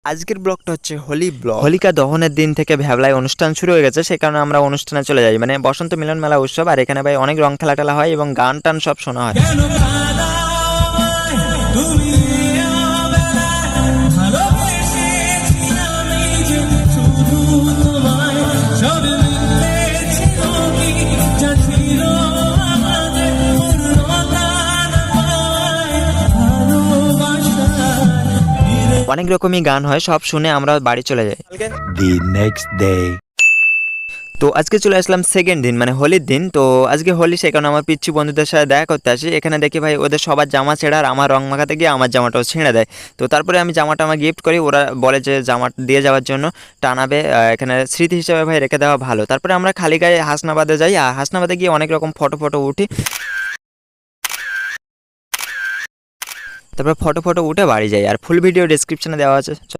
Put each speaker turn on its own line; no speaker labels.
আজকের ব্লগটা হচ্ছে হোলি ব্লগ। হোলিকা দহনের দিন থেকে ভ্যাবলায় অনুষ্ঠান শুরু হয়ে গেছে, সে কারণে আমরা অনুষ্ঠানে চলে যাই, মানে বসন্ত মিলন মেলা উৎসব। আর এখানে ভাই অনেক রং খেলা টেলা হয় এবং গান টান সব শোনা হয়। অনেক রকমই গান হয়, সব শুনে আমরা বাড়ি চলে যাই।
The next day.
তো আজকে চলে আসলাম সেকেন্ড দিন, মানে হোলির দিন। তো আজকে হোলি, সে কারণে আমার পিচ্ছি বন্ধুদের সাথে দেখা করতে আসি। এখানে দেখি ভাই ওদের সবার জামা ছেঁড়া, আর আমার রং মাখাতে গিয়ে আমার জামাটাও ছেঁড়ে দেয়। তো তারপরে আমি জামাটা আমার গিফট করি, ওরা বলে যে জামা দিয়ে যাওয়ার জন্য টানাবে, এখানে স্মৃতি হিসেবে ভাই রেখে দেওয়া ভালো। তারপরে আমরা খালি গায়ে হাসনাবাদে যাই, আর হাসনাবাদে গিয়ে অনেক রকম ফটো উঠি। তারপরে ফটো উঠে বাড়ি যাই, আর ফুল ভিডিও ডেসক্রিপশনে দেওয়া আছে।